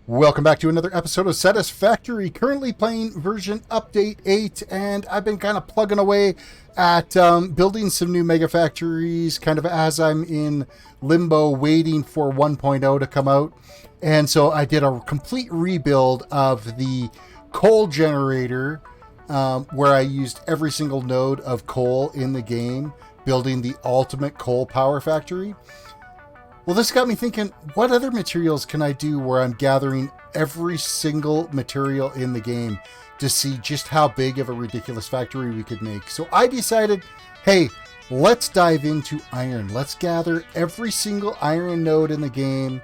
Welcome back to another episode of Satisfactory, currently playing version update 8, and I've been kind of plugging away at building some new mega factories, kind of as I'm in limbo waiting for 1.0 to come out. And so I did a complete rebuild of the coal generator, where I used every single node of coal in the game, building the ultimate coal power factory. Well, this got me thinking, what other materials can I do where I'm gathering every single material in the game to see just how big of a ridiculous factory we could make? So I decided, hey, let's dive into iron. Let's gather every single iron node in the game,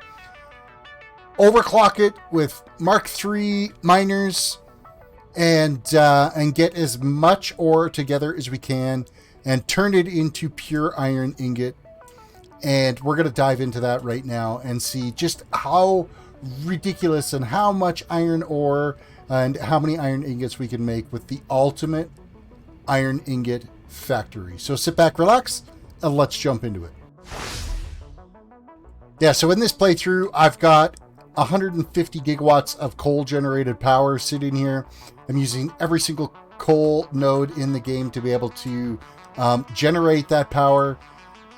overclock it with Mark III miners, and get as much ore together as we can and turn it into pure iron ingot. And we're going to dive into that right now and see just how ridiculous and how much iron ore and how many iron ingots we can make with the ultimate iron ingot factory. So sit back, relax, and let's jump into it. Yeah, so in this playthrough, I've got 150 gigawatts of coal generated power sitting here. I'm using every single coal node in the game to be able to generate that power.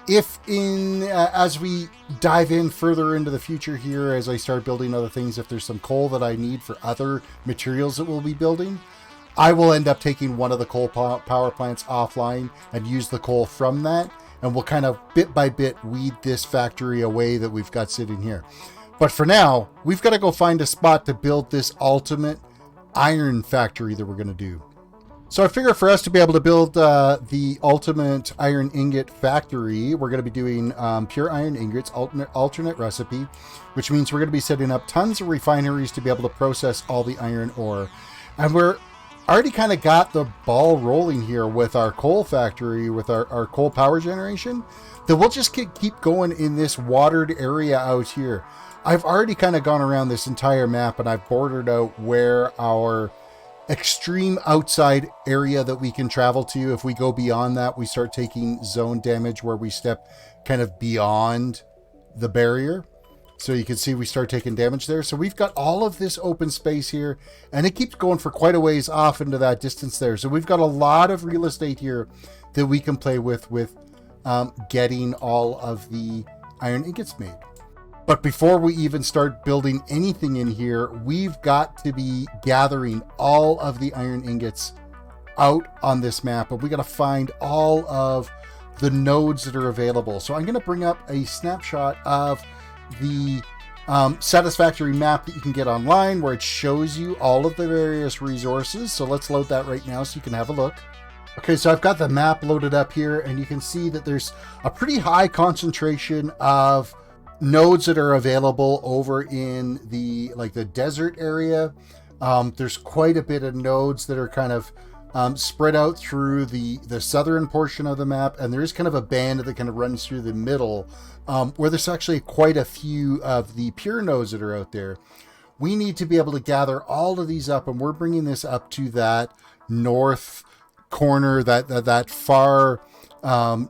If as we dive in further into the future here, as I start building other things, if there's some coal that I need for other materials that we'll be building, I will end up taking one of the coal power plants offline and use the coal from that. And we'll kind of bit by bit weed this factory away that we've got sitting here. But for now, we've got to go find a spot to build this ultimate iron factory that we're going to do. So I figure for us to be able to build the ultimate iron ingot factory, we're going to be doing pure iron ingots, alternate recipe, which means we're going to be setting up tons of refineries to be able to process all the iron ore. And we're already kind of got the ball rolling here with our coal factory, with our coal power generation, that we'll just keep going in this watered area out here. I've already kind of gone around this entire map and I've bordered out where our extreme outside area that we can travel to. If we go beyond that, we start taking zone damage where we step kind of beyond the barrier. So you can see we start taking damage there. So we've got all of this open space here, and it keeps going for quite a ways off into that distance there. So we've got a lot of real estate here that we can play with getting all of the iron ingots made. But before we even start building anything in here, we've got to be gathering all of the iron ingots out on this map. And we got to find all of the nodes that are available. So I'm going to bring up a snapshot of the Satisfactory map that you can get online, where it shows you all of the various resources. So let's load that right now so you can have a look. Okay, so I've got the map loaded up here, and you can see that there's a pretty high concentration of nodes that are available over in the desert area. There's quite a bit of nodes that are kind of spread out through the southern portion of the map, and there is kind of a band that kind of runs through the middle, where there's actually quite a few of the pure nodes that are out there. We need to be able to gather all of these up, and we're bringing this up to that north corner, that far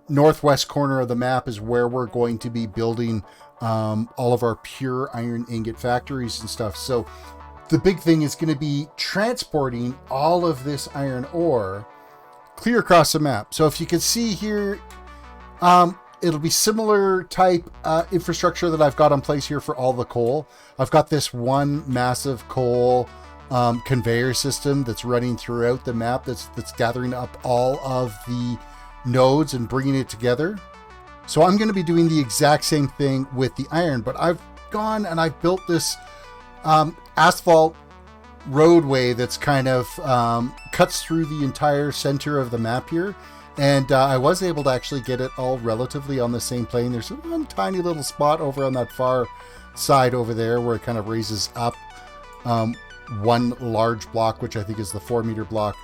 northwest corner of the map is where we're going to be building all of our pure iron ingot factories and stuff. So the big thing is going to be transporting all of this iron ore clear across the map. So if you can see here, it'll be similar type infrastructure that I've got in place here for all the coal. I've got this one massive coal conveyor system that's running throughout the map that's gathering up all of the nodes and bringing it together. So I'm going to be doing the exact same thing with the iron, but I've gone and I've built this asphalt roadway that's kind of cuts through the entire center of the map here. And I was able to actually get it all relatively on the same plane. There's one tiny little spot over on that far side over there where it kind of raises up one large block, which I think is the 4-meter block,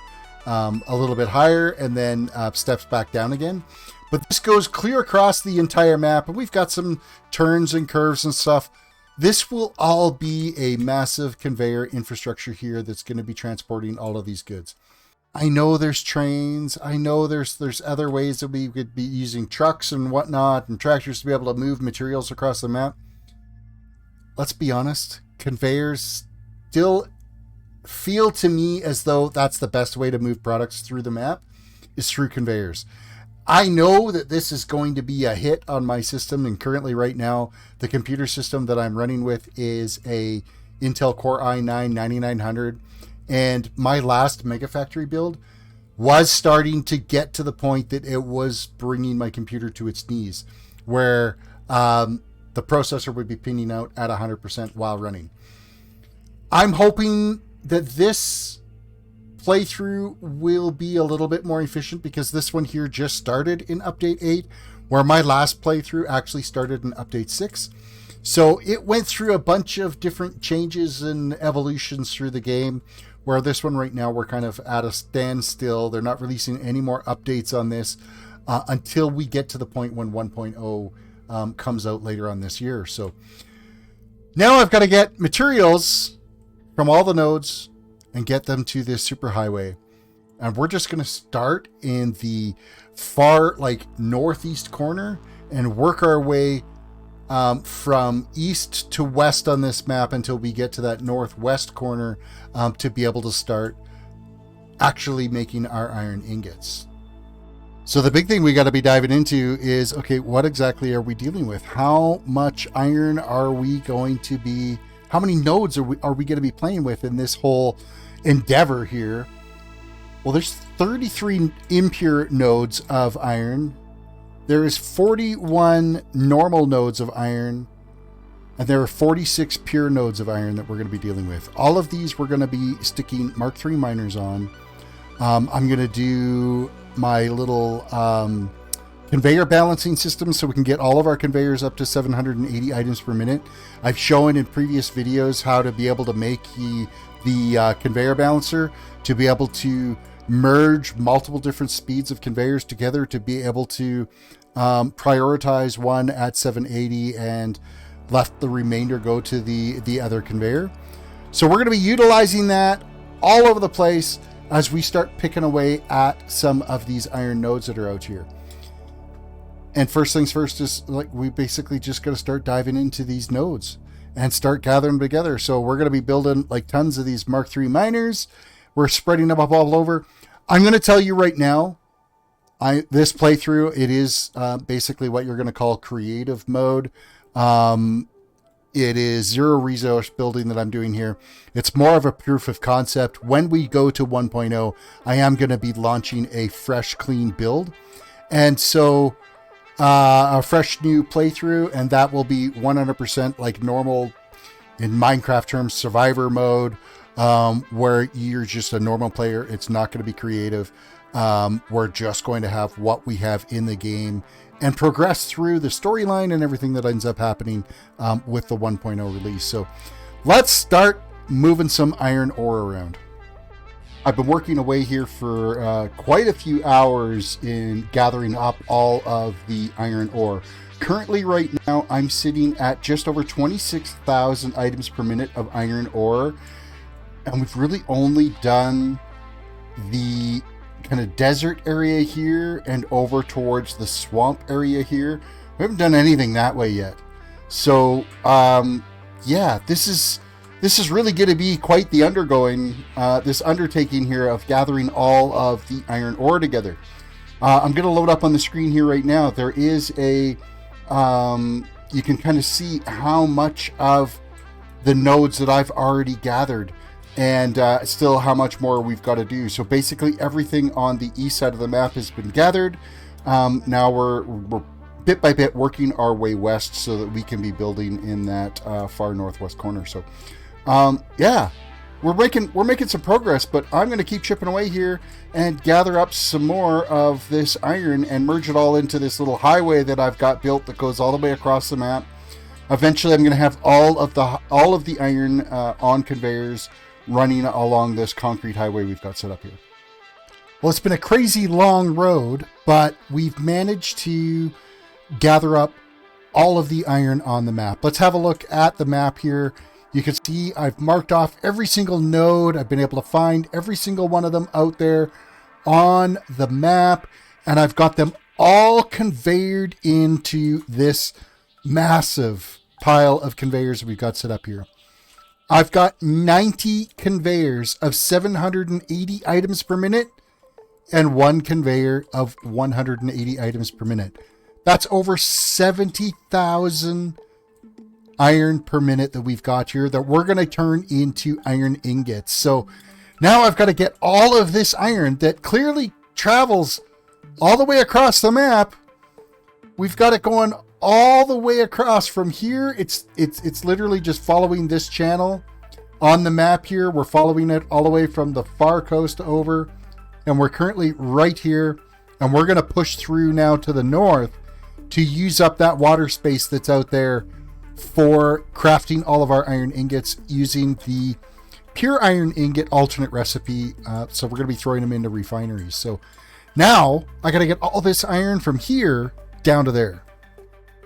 a little bit higher, and then steps back down again. But this goes clear across the entire map, and we've got some turns and curves and stuff. This will all be a massive conveyor infrastructure here that's going to be transporting all of these goods. I know there's trains. I know there's other ways that we could be using trucks and whatnot and tractors to be able to move materials across the map. Let's be honest, conveyors still feel to me as though that's the best way to move products through the map, is through conveyors. I know that this is going to be a hit on my system, and currently right now the computer system that I'm running with is a Intel Core i9 9900, and my last Mega Factory build was starting to get to the point that it was bringing my computer to its knees, where the processor would be pinning out at 100% while running. I'm hoping that this playthrough will be a little bit more efficient, because this one here just started in update 8, where my last playthrough actually started in update 6. So it went through a bunch of different changes and evolutions through the game, where this one right now we're kind of at a standstill. They're not releasing any more updates on this until we get to the point when 1.0 comes out later on this year. So now I've got to get materials from all the nodes and get them to this superhighway. And we're just going to start in the far, like, northeast corner and work our way from east to west on this map until we get to that northwest corner to be able to start actually making our iron ingots. So the big thing we got to be diving into is, okay, what exactly are we dealing with? How much iron are we going to be, how many nodes are we going to be playing with in this whole endeavor here? Well, there's 33 impure nodes of iron. There is 41 normal nodes of iron, and there are 46 pure nodes of iron that we're going to be dealing with. All of these we're going to be sticking Mark III miners on. I'm going to do my little conveyor balancing system so we can get all of our conveyors up to 780 items per minute. I've shown in previous videos how to be able to make the conveyor balancer to be able to merge multiple different speeds of conveyors together to be able to prioritize one at 780 and let the remainder go to the other conveyor. So we're going to be utilizing that all over the place as we start picking away at some of these iron nodes that are out here. And first things first is, like, we basically just got to start diving into these nodes and start gathering them together. So we're going to be building like tons of these Mark III miners. We're spreading them up all over. I'm going to tell you right now, this playthrough, it is basically what you're going to call creative mode. It is zero resource building that I'm doing here. It's more of a proof of concept. When we go to 1.0, I am going to be launching a fresh, clean build. And so a fresh new playthrough, and that will be 100% like normal, in Minecraft terms, survivor mode, where you're just a normal player. It's not going to be creative. We're just going to have what we have in the game and progress through the storyline and everything that ends up happening with the 1.0 release. So let's start moving some iron ore around. I've been working away here for quite a few hours in gathering up all of the iron ore. Currently, right now, I'm sitting at just over 26,000 items per minute of iron ore. And we've really only done the kind of desert area here and over towards the swamp area here. We haven't done anything that way yet. So, yeah, this is really going to be quite the this undertaking here of gathering all of the iron ore together. I'm going to load up on the screen here right now. There is a, you can kind of see how much of the nodes that I've already gathered, and still how much more we've got to do. So basically everything on the east side of the map has been gathered. Now we're bit by bit working our way west so that we can be building in that far northwest corner. So yeah, we're making some progress, but I'm going to keep chipping away here and gather up some more of this iron and merge it all into this little highway that I've got built that goes all the way across the map. Eventually I'm going to have all of the iron on conveyors running along this concrete highway we've got set up here. Well, it's been a crazy long road, but we've managed to gather up all of the iron on the map. Let's have a look at the map here. You can see I've marked off every single node. I've been able to find every single one of them out there on the map, and I've got them all conveyed into this massive pile of conveyors that we've got set up here. I've got 90 conveyors of 780 items per minute and one conveyor of 180 items per minute. That's over 70,000 iron per minute that we've got here that we're going to turn into iron ingots. So now I've got to get all of this iron that clearly travels all the way across the map. We've got it going all the way across from here. It's literally just following this channel on the map here. We're following it all the way from the far coast over, and we're currently right here, and we're going to push through now to the north to use up that water space that's out there for crafting all of our iron ingots using the Pure Iron Ingot alternate recipe. So we're going to be throwing them into refineries. So now I got to get all this iron from here down to there.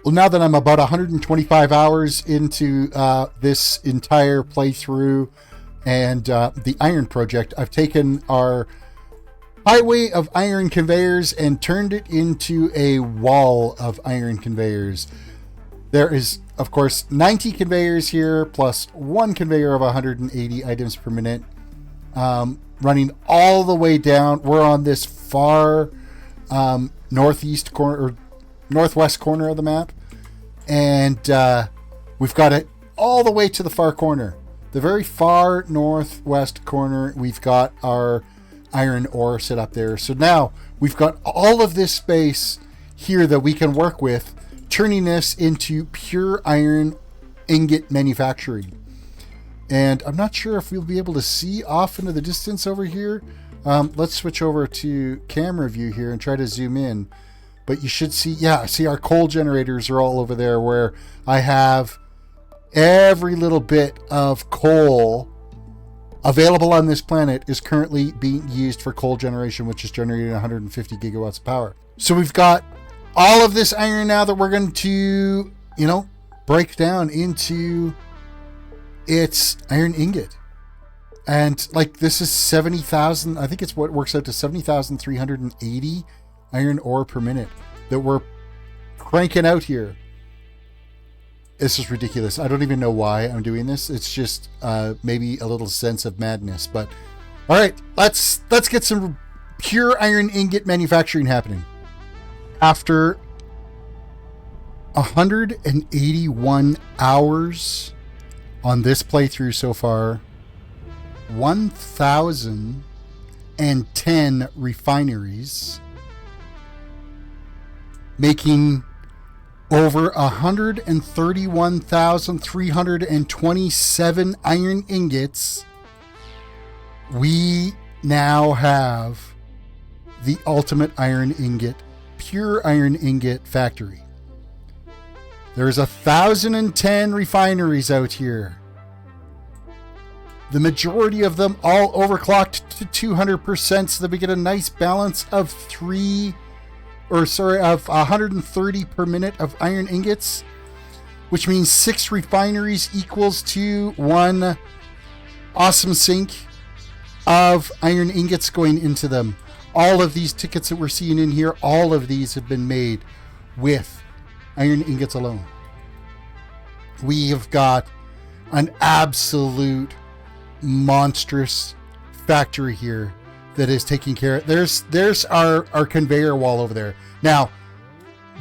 Well, now that I'm about 125 hours into this entire playthrough and the iron project, I've taken our highway of iron conveyors and turned it into a wall of iron conveyors. There is, of course, 90 conveyors here, plus one conveyor of 180 items per minute, running all the way down. We're on this far northeast corner, or northwest corner of the map, and we've got it all the way to the far corner. The very far northwest corner, we've got our iron ore set up there. So now we've got all of this space here that we can work with, turning this into pure iron ingot manufacturing. And I'm not sure if we'll be able to see off into the distance over here. Let's switch over to camera view here and try to zoom in. But you should see, yeah, see our coal generators are all over there, where I have every little bit of coal available on this planet is currently being used for coal generation, which is generating 150 gigawatts of power. So we've got all of this iron now that we're going to, break down into its iron ingot. And like, this is 70,000, I think it's what works out to 70,380 iron ore per minute that we're cranking out here. This is ridiculous. I don't even know why I'm doing this. It's just maybe a little sense of madness. But all right, let's get some pure iron ingot manufacturing happening. After 181 hours on this playthrough so far, 1,010 refineries, making over 131,327 iron ingots, we now have the Ultimate Iron Ingot, Pure Iron Ingot Factory. There's 1,010 refineries out here. The majority of them all overclocked to 200%, so that we get a nice balance of 130 per minute of iron ingots, which means 6 refineries equals to 1 awesome sink of iron ingots going into them. All of these tickets that we're seeing in here, all of these have been made with iron ingots alone. We have got an absolute monstrous factory here that is taking care of. There's our conveyor wall over there. Now,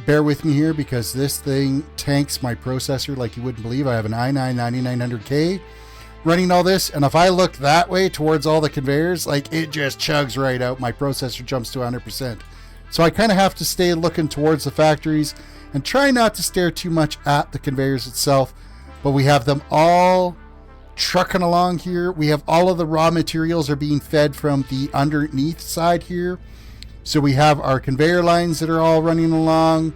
bear with me here, because this thing tanks my processor like you wouldn't believe. I have an i9-9900K running all this, and if I look that way towards all the conveyors, like, it just chugs right out. My processor jumps to 100%. So I kind of have to stay looking towards the factories and try not to stare too much at the conveyors itself. But we have them all trucking along here. We have all of the raw materials are being fed from the underneath side here. So we have our conveyor lines that are all running along,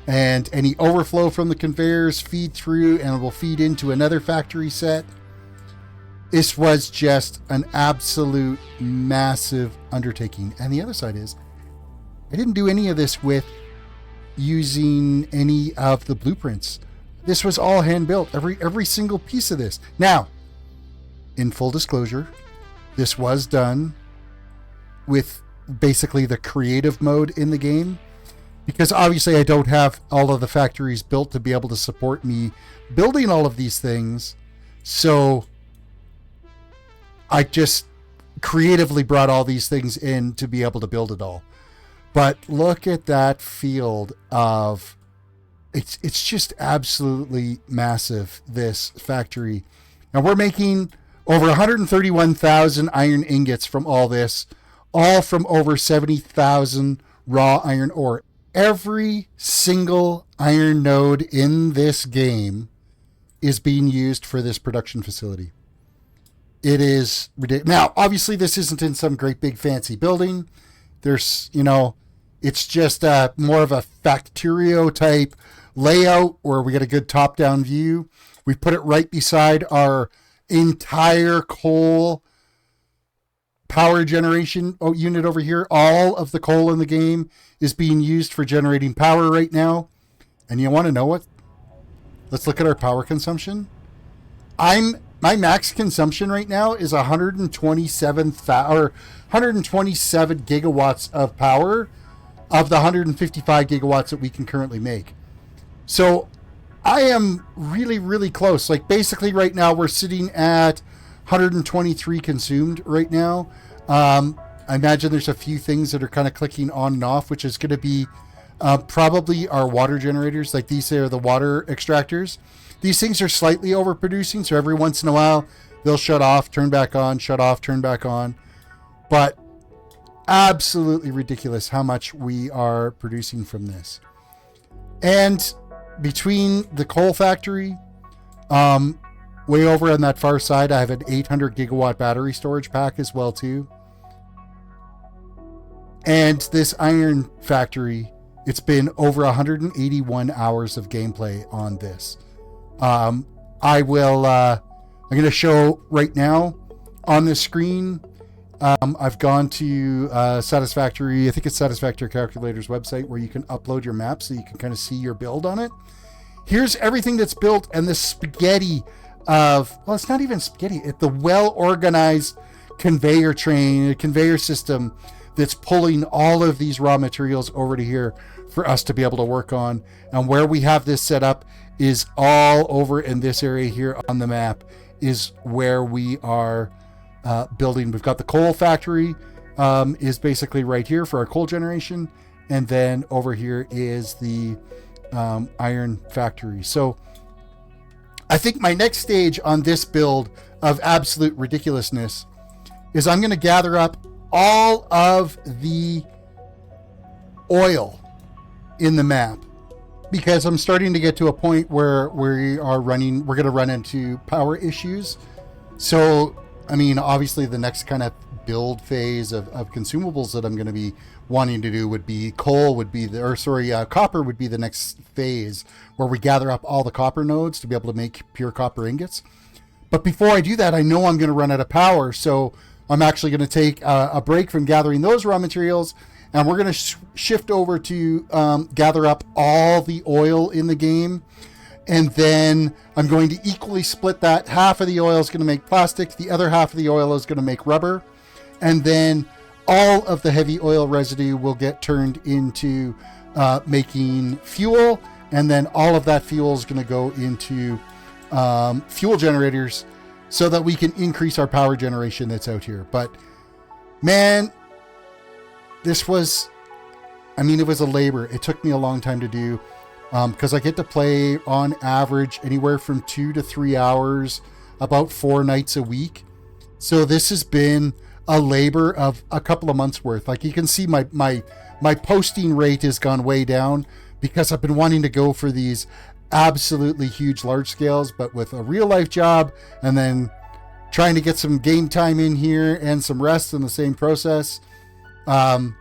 and any overflow from the conveyors feed through and will feed into another factory set. This was just an absolute massive undertaking. And the other side is, I didn't do any of this with using any of the blueprints. This was all hand built, every single piece of this. Now, in full disclosure, this was done with basically the creative mode in the game, because obviously I don't have all of the factories built to be able to support me building all of these things. So I just creatively brought all these things in to be able to build it all. But look at that field of, it's just absolutely massive, this factory. And we're making over 131,000 iron ingots from all this, all from over 70,000 raw iron ore. Every single iron node in this game is being used for this production facility. It is ridiculous. Now, obviously, this isn't in some great big fancy building. There's, it's just more of a Factorio type layout where we get a good top-down view. We put it right beside our entire coal power generation unit over here. All of the coal in the game is being used for generating power right now. And you want to know what? Let's look at our power consumption. My max consumption right now is 127 gigawatts of power of the 155 gigawatts that we can currently make. So I am really, really close. Like basically right now we're sitting at 123 consumed right now. I imagine there's a few things that are kind of clicking on and off, which is going to be probably our water generators. Like these are the water extractors. These things are slightly overproducing, so every once in a while they'll shut off, turn back on, shut off, turn back on. But absolutely ridiculous how much we are producing from this. And between the coal factory, way over on that far side, I have an 800 gigawatt battery storage pack as well too. And this iron factory, it's been over 181 hours of gameplay on this. I'm going to show right now on the screen. I've gone to Satisfactory, I think it's Satisfactory Calculator's website, where you can upload your map so you can kind of see your build on it. Here's everything that's built, and the spaghetti of, well, it's not even spaghetti, it's the well-organized conveyor system that's pulling all of these raw materials over to here for us to be able to work on. And where we have this set up is all over in this area here on the map is where we are building. We've got the coal factory is basically right here for our coal generation. And then over here is the iron factory. So I think my next stage on this build of absolute ridiculousness is I'm going to gather up all of the oil in the map, because I'm starting to get to a point where we're going to run into power issues. So, I mean, obviously the next kind of build phase of consumables that I'm going to be wanting to do would be copper would be the next phase, where we gather up all the copper nodes to be able to make pure copper ingots. But before I do that, I know I'm going to run out of power. So I'm actually going to take a break from gathering those raw materials, and we're going to shift over to gather up all the oil in the game. And then I'm going to equally split that. Half of the oil is going to make plastic. The other half of the oil is going to make rubber. And then all of the heavy oil residue will get turned into making fuel. And then all of that fuel is going to go into fuel generators so that we can increase our power generation that's out here. But man, it was a labor. It took me a long time to do, because I get to play on average anywhere from 2 to 3 hours, about 4 nights a week. So this has been a labor of a couple of months worth. Like you can see my posting rate has gone way down, because I've been wanting to go for these absolutely huge large scales, but with a real life job, and then trying to get some game time in here and some rest in the same process. I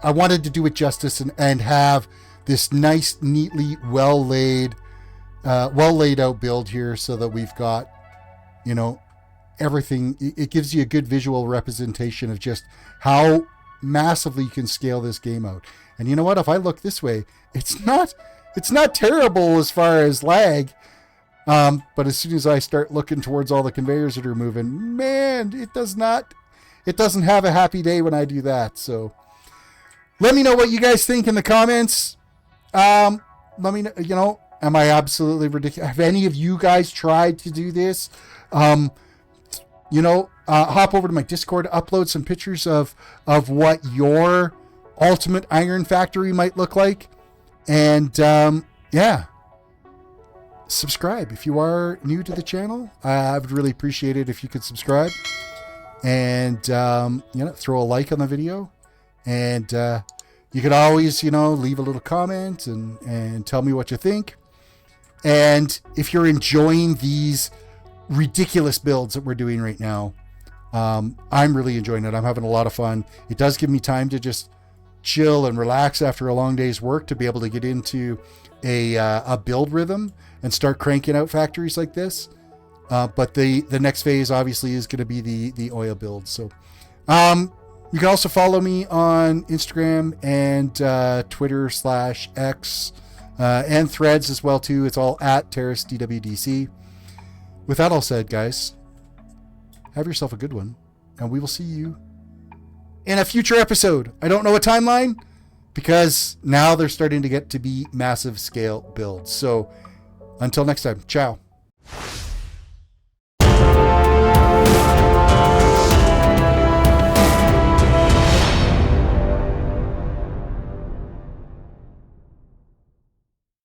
wanted to do it justice and have this nice, neatly well laid out build here, so that we've got, everything. It gives you a good visual representation of just how massively you can scale this game out. And you know what? If I look this way, it's not terrible as far as lag. But as soon as I start looking towards all the conveyors that are moving, man, it doesn't have a happy day when I do that. So let me know what you guys think in the comments. Let me know, am I absolutely ridiculous? Have any of you guys tried to do this? hop over to my Discord, upload some pictures of what your ultimate iron factory might look like. And subscribe if you are new to the channel. I would really appreciate it if you could subscribe, and throw a like on the video. And you could always leave a little comment and tell me what you think. And if you're enjoying these ridiculous builds that we're doing right now, I'm really enjoying it. I'm having a lot of fun. It does give me time to just chill and relax after a long day's work, to be able to get into a build rhythm and start cranking out factories like this. But the next phase obviously is going to be the oil build. So you can also follow me on Instagram and Twitter/X and Threads as well too. It's all at TerrisDWDC. With that all said, guys, have yourself a good one, and we will see you in a future episode. I don't know a timeline, because now they're starting to get to be massive scale builds. So until next time, ciao.